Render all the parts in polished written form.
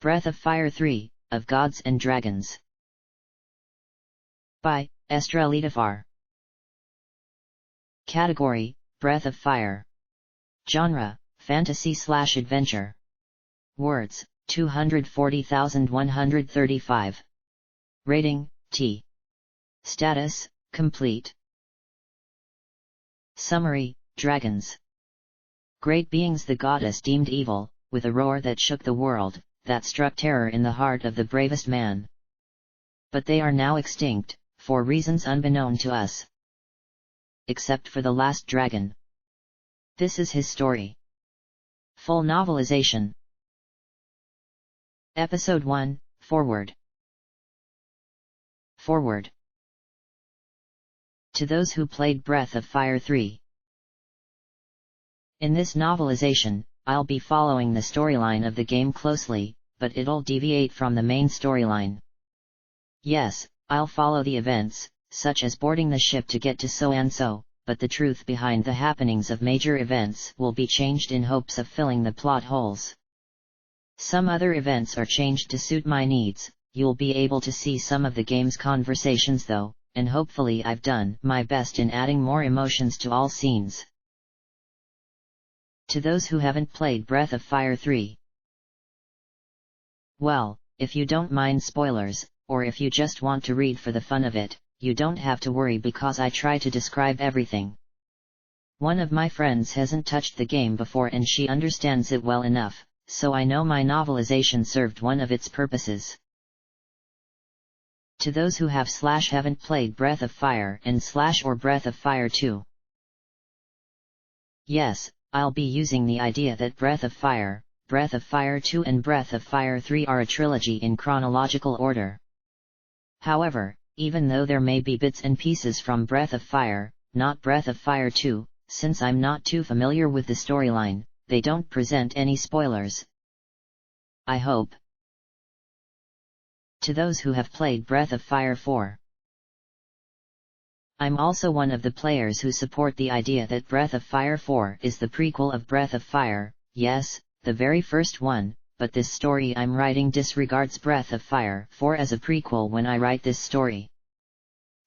Breath of Fire 3, of Gods and Dragons. By Estrelita Farr. Category, Breath of Fire. Genre, Fantasy/Adventure. Words, 240,135. Rating, T. Status, Complete. Summary, Dragons. Great beings the goddess deemed evil, with a roar that shook the world, that struck terror in the heart of the bravest man. But they are now extinct, for reasons unbeknown to us. Except for the last dragon. This is his story. Full novelization. Episode 1, Forward. Forward. To those who played Breath of Fire 3. In this novelization, I'll be following the storyline of the game closely, but it'll deviate from the main storyline. Yes, I'll follow the events, such as boarding the ship to get to so-and-so, but the truth behind the happenings of major events will be changed in hopes of filling the plot holes. Some other events are changed to suit my needs. You'll be able to see some of the game's conversations though, and hopefully I've done my best in adding more emotions to all scenes. To those who haven't played Breath of Fire 3. Well, if you don't mind spoilers, or if you just want to read for the fun of it, you don't have to worry because I try to describe everything. One of my friends hasn't touched the game before and she understands it well enough, so I know my novelization served one of its purposes. To those who have/haven't played Breath of Fire and/or Breath of Fire 2. Yes, I'll be using the idea that Breath of Fire, Breath of Fire 2 and Breath of Fire 3 are a trilogy in chronological order. However, even though there may be bits and pieces from Breath of Fire, not Breath of Fire 2, since I'm not too familiar with the storyline, they don't present any spoilers. I hope. To those who have played Breath of Fire 4. I'm also one of the players who support the idea that Breath of Fire 4 is the prequel of Breath of Fire, yes, the very first one, but this story I'm writing disregards Breath of Fire 4 as a prequel when I write this story.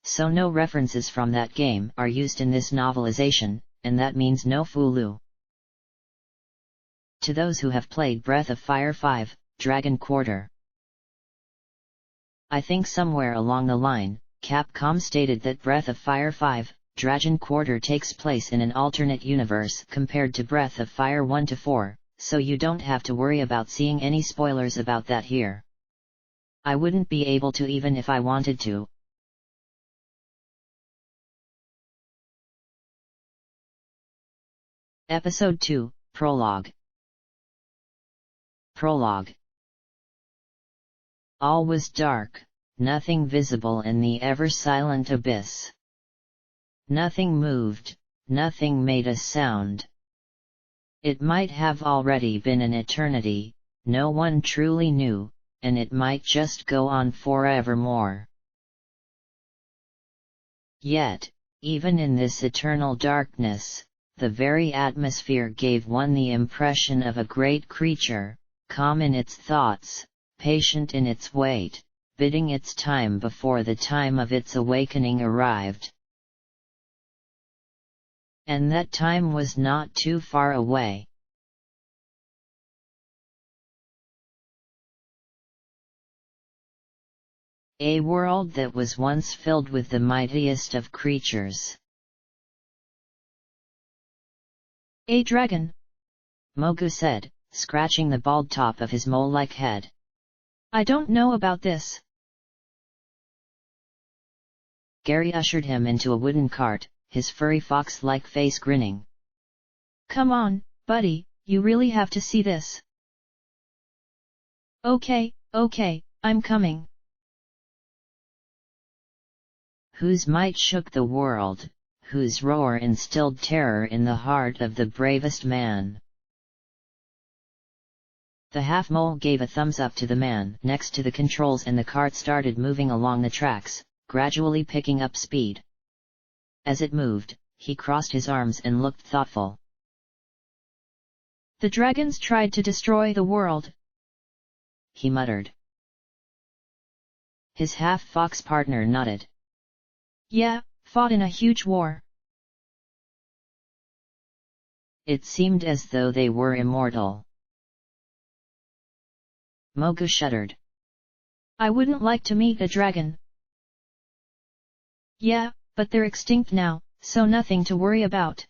So no references from that game are used in this novelization, and that means no Fulu. To those who have played Breath of Fire 5, Dragon Quarter. I think somewhere along the line, Capcom stated that Breath of Fire 5, Dragon Quarter takes place in an alternate universe compared to Breath of Fire 1-4, so you don't have to worry about seeing any spoilers about that here. I wouldn't be able to even if I wanted to. Episode 2, Prologue. Prologue. All was dark. Nothing visible in the ever-silent abyss. Nothing moved, nothing made a sound. It might have already been an eternity, no one truly knew, and it might just go on forevermore. Yet, even in this eternal darkness, the very atmosphere gave one the impression of a great creature, calm in its thoughts, patient in its wait, biding its time before the time of its awakening arrived. And that time was not too far away. A world that was once filled with the mightiest of creatures. A dragon, Mogu said, scratching the bald top of his mole-like head. I don't know about this. Gary ushered him into a wooden cart, his furry fox-like face grinning. Come on, buddy, you really have to see this. Okay, I'm coming. Whose might shook the world, whose roar instilled terror in the heart of the bravest man. The half-mole gave a thumbs up to the man next to the controls and the cart started moving along the tracks, gradually picking up speed. As it moved, he crossed his arms and looked thoughtful. The dragons tried to destroy the world. he muttered. His half-fox partner nodded. Yeah, fought in a huge war. It seemed as though they were immortal. Mogu shuddered. I wouldn't like to meet a dragon. Yeah, but they're extinct now, so nothing to worry about.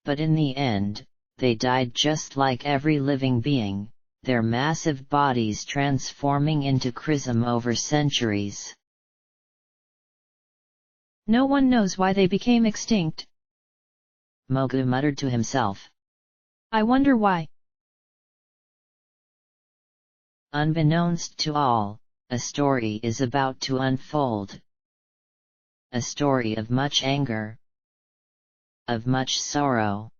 But in the end, they died just like every living being, their massive bodies transforming into chrism over centuries. No one knows why they became extinct. Mogu muttered to himself. I wonder why. Unbeknownst to all, a story is about to unfold. A story of much anger, of much sorrow.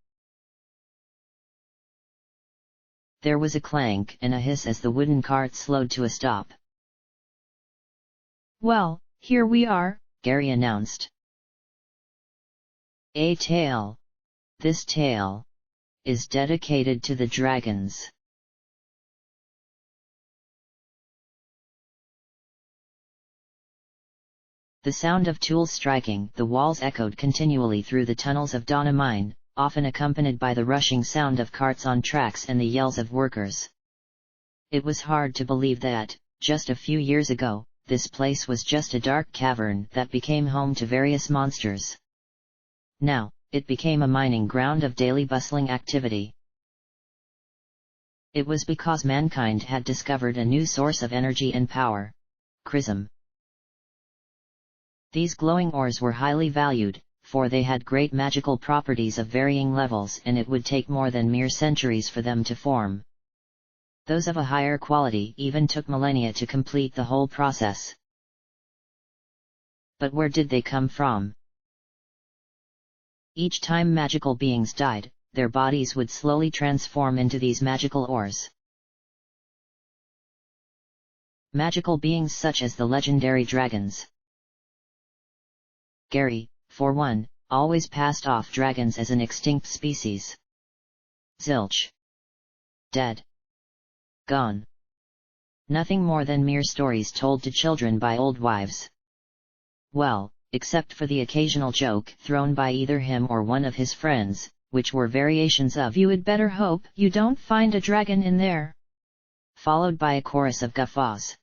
There was a clank and a hiss as the wooden cart slowed to a stop. Well, here we are, Gary announced. A tale. This tale is dedicated to the dragons. The sound of tools striking the walls echoed continually through the tunnels of Donna Mine, often accompanied by the rushing sound of carts on tracks and the yells of workers. It was hard to believe that, just a few years ago, this place was just a dark cavern that became home to various monsters. Now, it became a mining ground of daily bustling activity. It was because mankind had discovered a new source of energy and power: chrism. These glowing ores were highly valued, for they had great magical properties of varying levels, and it would take more than mere centuries for them to form. Those of a higher quality even took millennia to complete the whole process. But where did they come from? Each time magical beings died, their bodies would slowly transform into these magical ores. Magical beings such as the legendary dragons. Gary, for one, always passed off dragons as an extinct species. Zilch. Dead. Gone. Nothing more than mere stories told to children by old wives. Well, except for the occasional joke thrown by either him or one of his friends, which were variations of "You had better hope you don't find a dragon in there," followed by a chorus of guffaws.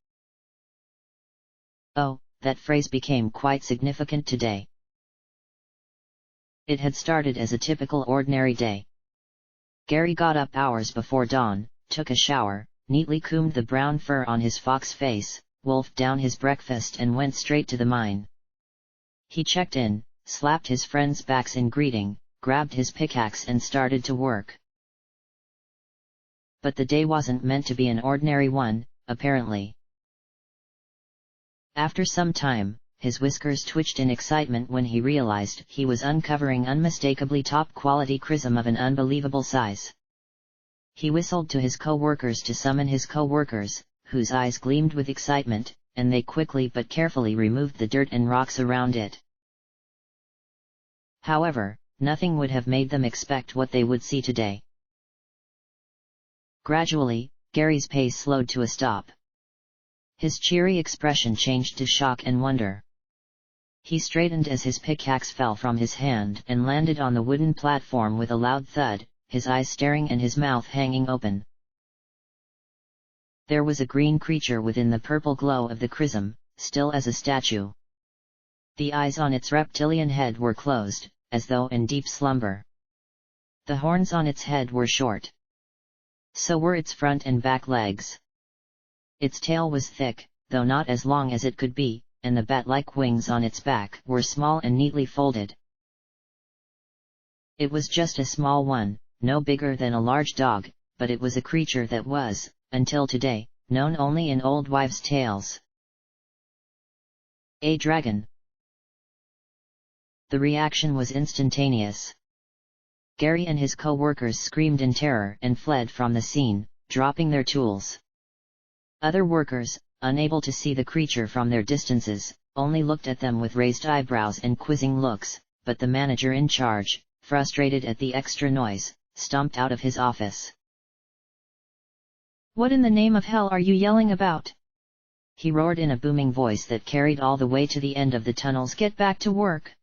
Oh, that phrase became quite significant today. It had started as a typical ordinary day. Gary got up hours before dawn, took a shower, neatly combed the brown fur on his fox face, wolfed down his breakfast and went straight to the mine. He checked in, slapped his friends' backs in greeting, grabbed his pickaxe and started to work. But the day wasn't meant to be an ordinary one, apparently. After some time, his whiskers twitched in excitement when he realized he was uncovering unmistakably top-quality chrism of an unbelievable size. He whistled to his co-workers to summon his co-workers, whose eyes gleamed with excitement, and they quickly but carefully removed the dirt and rocks around it. However, nothing would have made them expect what they would see today. Gradually, Gary's pace slowed to a stop. His cheery expression changed to shock and wonder. He straightened as his pickaxe fell from his hand and landed on the wooden platform with a loud thud, his eyes staring and his mouth hanging open. There was a green creature within the purple glow of the chrism, still as a statue. The eyes on its reptilian head were closed, as though in deep slumber. The horns on its head were short. So were its front and back legs. Its tail was thick, though not as long as it could be, and the bat-like wings on its back were small and neatly folded. It was just a small one, no bigger than a large dog, but it was a creature that was, until today, known only in old wives' tales. A dragon. The reaction was instantaneous. Gary and his co-workers screamed in terror and fled from the scene, dropping their tools. Other workers, unable to see the creature from their distances, only looked at them with raised eyebrows and quizzing looks, but the manager in charge, frustrated at the extra noise, stomped out of his office. What in the name of hell are you yelling about? He roared in a booming voice that carried all the way to the end of the tunnels. Get back to work!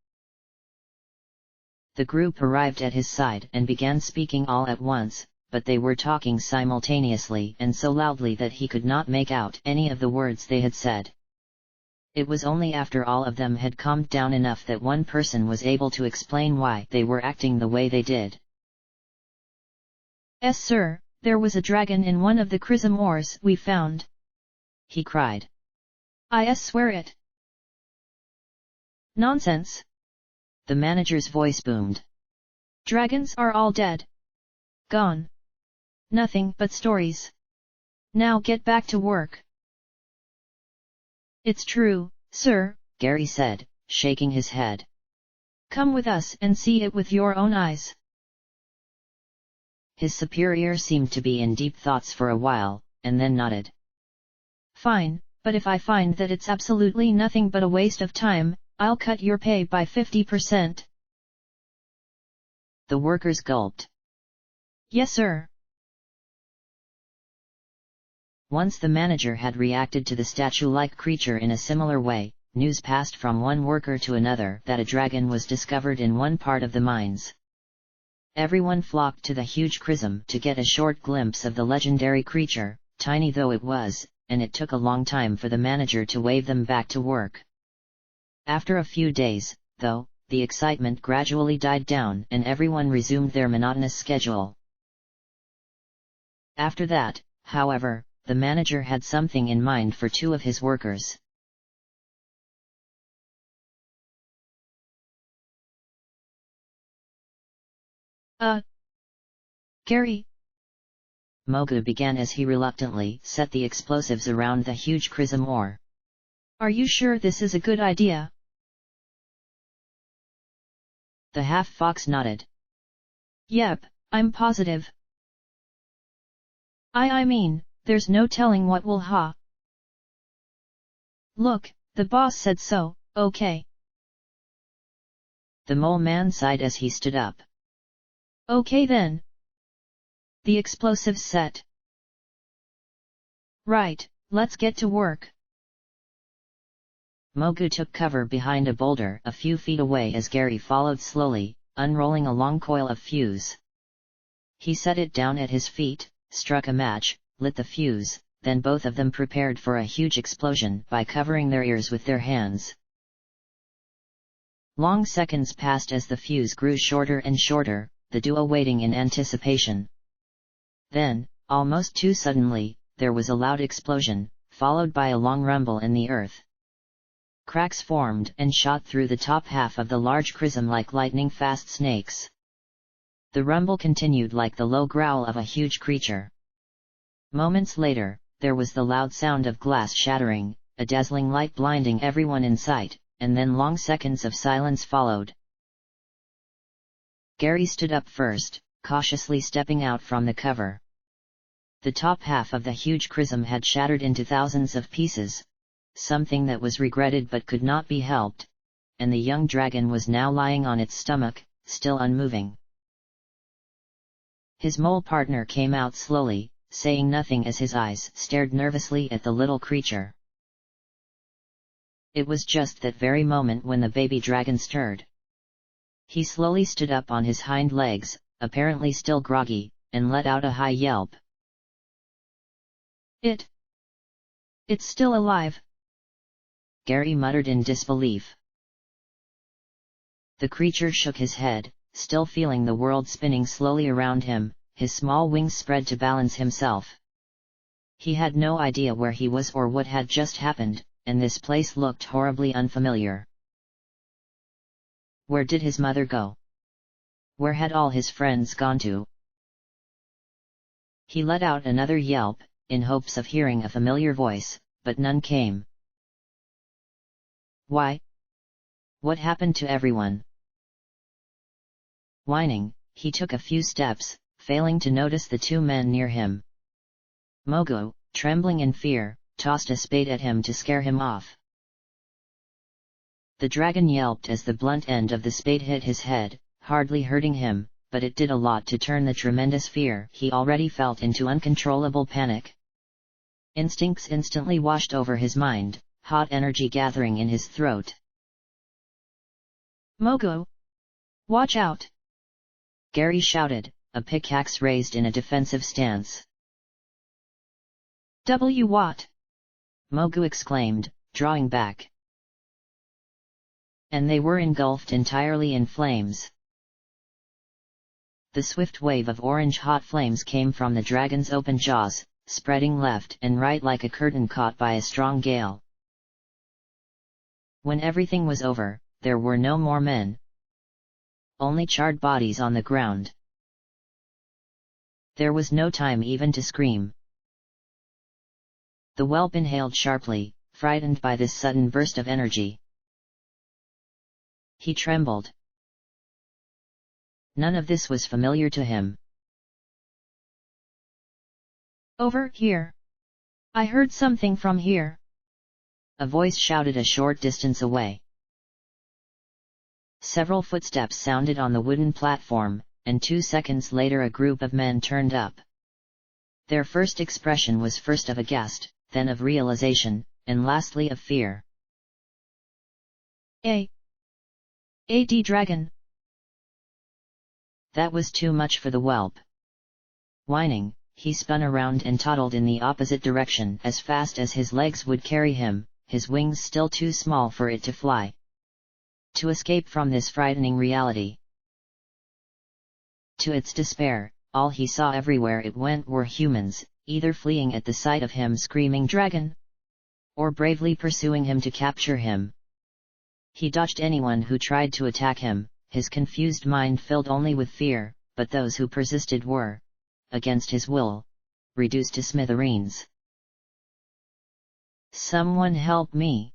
The group arrived at his side and began speaking all at once, but they were talking simultaneously and so loudly that he could not make out any of the words they had said. It was only after all of them had calmed down enough that one person was able to explain why they were acting the way they did. "Yes, sir, there was a dragon in one of the chrism ores we found," he cried. "I swear it." "Nonsense!" the manager's voice boomed. "Dragons are all dead. Gone. Nothing but stories. Now get back to work." "It's true, sir," Gary said, shaking his head. "Come with us and see it with your own eyes." His superior seemed to be in deep thoughts for a while, and then nodded. "Fine, but if I find that it's absolutely nothing but a waste of time, I'll cut your pay by 50%. The workers gulped. "Yes, sir." Once the manager had reacted to the statue-like creature in a similar way, news passed from one worker to another that a dragon was discovered in one part of the mines. Everyone flocked to the huge chrism to get a short glimpse of the legendary creature, tiny though it was, and it took a long time for the manager to wave them back to work. After a few days, though, the excitement gradually died down and everyone resumed their monotonous schedule. After that, however, the manager had something in mind for two of his workers. Gary," Mogu began as he reluctantly set the explosives around the huge chrism ore. "Are you sure this is a good idea?" The half-fox nodded. "Yep, I'm positive. I mean, there's no telling what will ha. Look, the boss said so, okay." The mole man sighed as he stood up. "Okay then. The explosives set. Right, let's get to work." Mogu took cover behind a boulder a few feet away as Gary followed slowly, unrolling a long coil of fuse. He set it down at his feet, struck a match, lit the fuse, then both of them prepared for a huge explosion by covering their ears with their hands. Long seconds passed as the fuse grew shorter and shorter, the duo waiting in anticipation. Then, almost too suddenly, there was a loud explosion, followed by a long rumble in the earth. Cracks formed and shot through the top half of the large chrism like lightning-fast snakes. The rumble continued like the low growl of a huge creature. Moments later, there was the loud sound of glass shattering, a dazzling light blinding everyone in sight, and then long seconds of silence followed. Gary stood up first, cautiously stepping out from the cover. The top half of the huge chrism had shattered into thousands of pieces, something that was regretted but could not be helped, and the young dragon was now lying on its stomach, still unmoving. His mole partner came out slowly, saying nothing as his eyes stared nervously at the little creature. It was just that very moment when the baby dragon stirred. He slowly stood up on his hind legs, apparently still groggy, and let out a high yelp. It's still alive," Gary muttered in disbelief. The creature shook his head, still feeling the world spinning slowly around him, his small wings spread to balance himself. He had no idea where he was or what had just happened, and this place looked horribly unfamiliar. Where did his mother go? Where had all his friends gone to? He let out another yelp, in hopes of hearing a familiar voice, but none came. Why? What happened to everyone? Whining, he took a few steps, failing to notice the two men near him. Mogu, trembling in fear, tossed a spade at him to scare him off. The dragon yelped as the blunt end of the spade hit his head, hardly hurting him, but it did a lot to turn the tremendous fear he already felt into uncontrollable panic. Instincts instantly washed over his mind, hot energy gathering in his throat. Mogo! Watch out! Gary shouted, a pickaxe raised in a defensive stance. What? Mogu exclaimed, drawing back. And they were engulfed entirely in flames. The swift wave of orange hot flames came from the dragon's open jaws, spreading left and right like a curtain caught by a strong gale. When everything was over, there were no more men. Only charred bodies on the ground. There was no time even to scream. The whelp inhaled sharply, frightened by this sudden burst of energy. He trembled. None of this was familiar to him. Over here! I heard something from here! A voice shouted a short distance away. Several footsteps sounded on the wooden platform, and 2 seconds later a group of men turned up. Their first expression was first of aghast, then of realization, and lastly of fear. AD dragon! That was too much for the whelp. Whining, he spun around and toddled in the opposite direction as fast as his legs would carry him, his wings still too small for it to fly. To escape from this frightening reality. To its despair, all he saw everywhere it went were humans, either fleeing at the sight of him screaming "Dragon!" or bravely pursuing him to capture him. He dodged anyone who tried to attack him, his confused mind filled only with fear, but those who persisted were, against his will, reduced to smithereens. "Someone help me!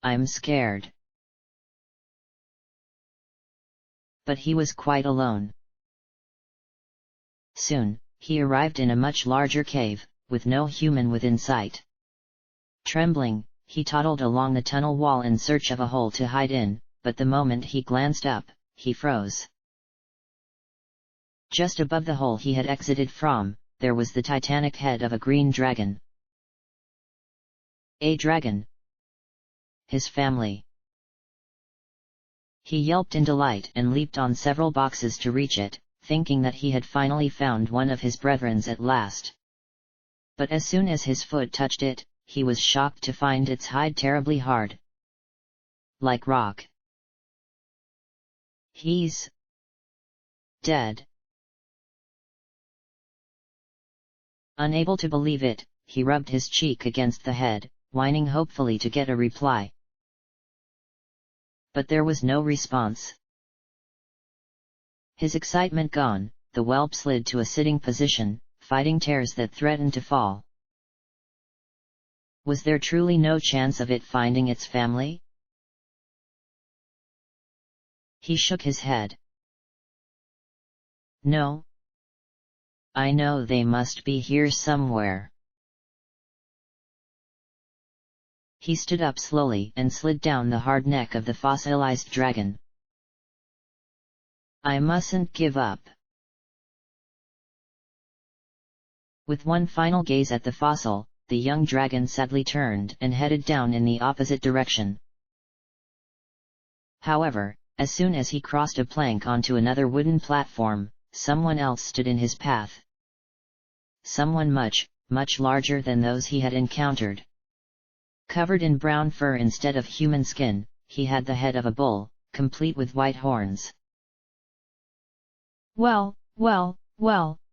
I'm scared." But he was quite alone. Soon, he arrived in a much larger cave, with no human within sight. Trembling, he toddled along the tunnel wall in search of a hole to hide in, but the moment he glanced up, he froze. Just above the hole he had exited from, there was the titanic head of a green dragon. A dragon! His family! He yelped in delight and leaped on several boxes to reach it, thinking that he had finally found one of his brethrens at last. But as soon as his foot touched it, he was shocked to find its hide terribly hard. Like rock. He's dead. Unable to believe it, he rubbed his cheek against the head, whining hopefully to get a reply. But there was no response. His excitement gone, the whelp slid to a sitting position, fighting tears that threatened to fall. Was there truly no chance of it finding its family? He shook his head. No. I know they must be here somewhere. He stood up slowly and slid down the hard neck of the fossilized dragon. I mustn't give up. With one final gaze at the fossil, the young dragon sadly turned and headed down in the opposite direction. However, as soon as he crossed a plank onto another wooden platform, someone else stood in his path. Someone much, much larger than those he had encountered. Covered in brown fur instead of human skin, he had the head of a bull, complete with white horns. Well,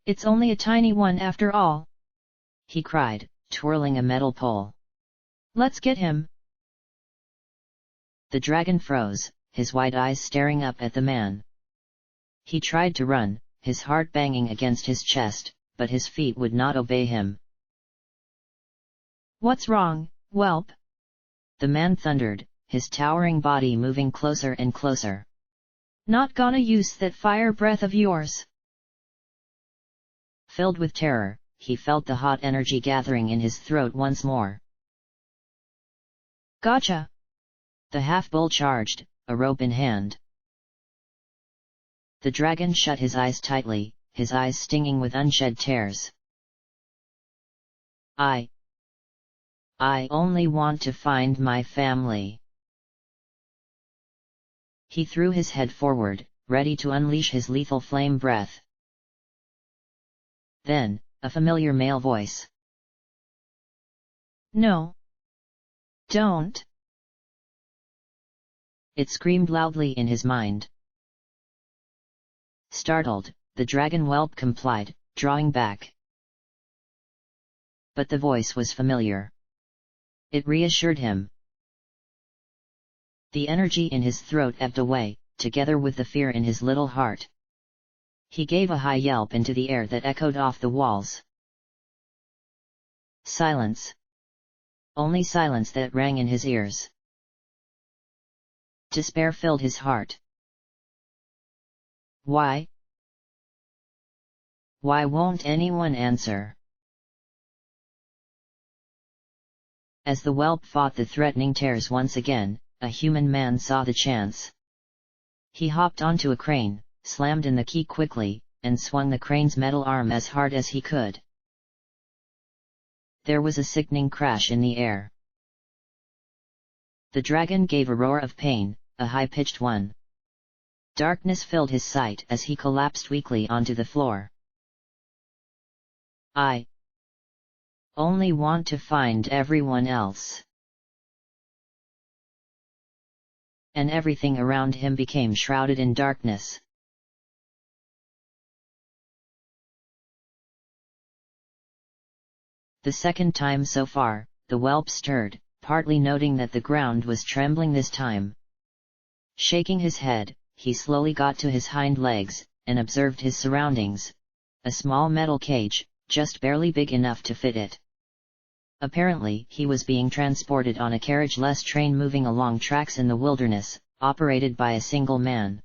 it's only a tiny one after all! He cried, twirling a metal pole. Let's get him! The dragon froze, his wide eyes staring up at the man. He tried to run, his heart banging against his chest, but his feet would not obey him. What's wrong, whelp? The man thundered, his towering body moving closer and closer. Not gonna use that fire breath of yours! Filled with terror, he felt the hot energy gathering in his throat once more. Gotcha! The half-bull charged, a rope in hand. The dragon shut his eyes tightly, his eyes stinging with unshed tears. I only want to find my family. He threw his head forward, ready to unleash his lethal flame breath. Then, a familiar male voice. No. Don't. It screamed loudly in his mind. Startled, the dragon whelp complied, drawing back. But the voice was familiar. It reassured him. The energy in his throat ebbed away, together with the fear in his little heart. He gave a high yelp into the air that echoed off the walls. Silence. Only silence that rang in his ears. Despair filled his heart. Why? Why won't anyone answer? As the whelp fought the threatening tears once again, a human man saw the chance. He hopped onto a crane, slammed in the key quickly, and swung the crane's metal arm as hard as he could. There was a sickening crash in the air. The dragon gave a roar of pain, a high-pitched one. Darkness filled his sight as he collapsed weakly onto the floor. I only want to find everyone else. And everything around him became shrouded in darkness. The second time so far, the whelp stirred, partly noting that the ground was trembling this time. Shaking his head, he slowly got to his hind legs, and observed his surroundings. A small metal cage, just barely big enough to fit it. Apparently, he was being transported on a carriage-less train moving along tracks in the wilderness, operated by a single man.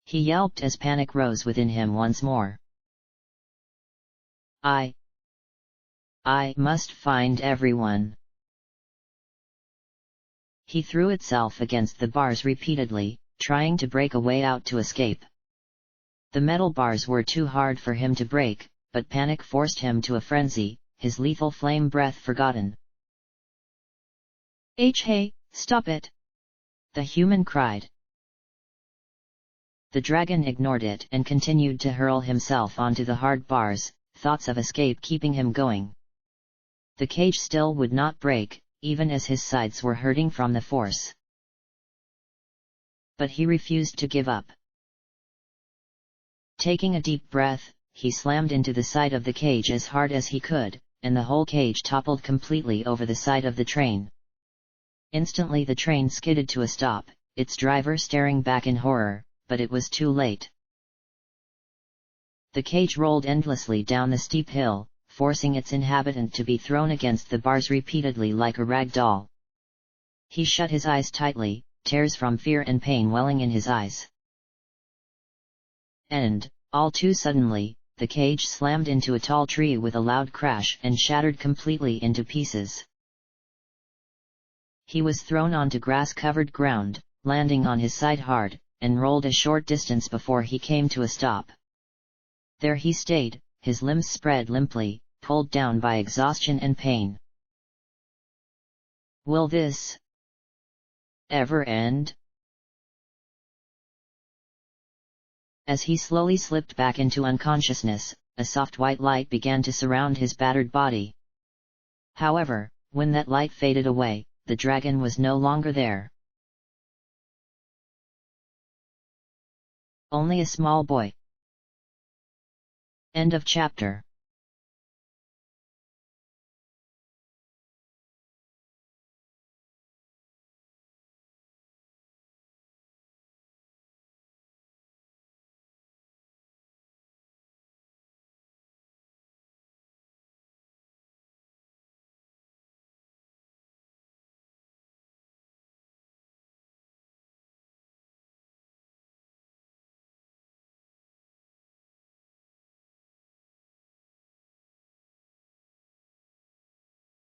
He yelped as panic rose within him once more. I must find everyone. He threw itself against the bars repeatedly, trying to break a way out to escape. The metal bars were too hard for him to break, but panic forced him to a frenzy, his lethal flame breath forgotten. Hey, stop it! The human cried. The dragon ignored it and continued to hurl himself onto the hard bars, thoughts of escape keeping him going. The cage still would not break, even as his sides were hurting from the force. But he refused to give up. Taking a deep breath, he slammed into the side of the cage as hard as he could, and the whole cage toppled completely over the side of the train. Instantly the train skidded to a stop, its driver staring back in horror, but it was too late. The cage rolled endlessly down the steep hill, forcing its inhabitant to be thrown against the bars repeatedly like a rag doll. He shut his eyes tightly, tears from fear and pain welling in his eyes. And, all too suddenly, the cage slammed into a tall tree with a loud crash and shattered completely into pieces. He was thrown onto grass-covered ground, landing on his side hard, and rolled a short distance before he came to a stop. There he stayed, his limbs spread limply, pulled down by exhaustion and pain. Will this ever end? As he slowly slipped back into unconsciousness, a soft white light began to surround his battered body. However, when that light faded away, the dragon was no longer there. Only a small boy. End of chapter.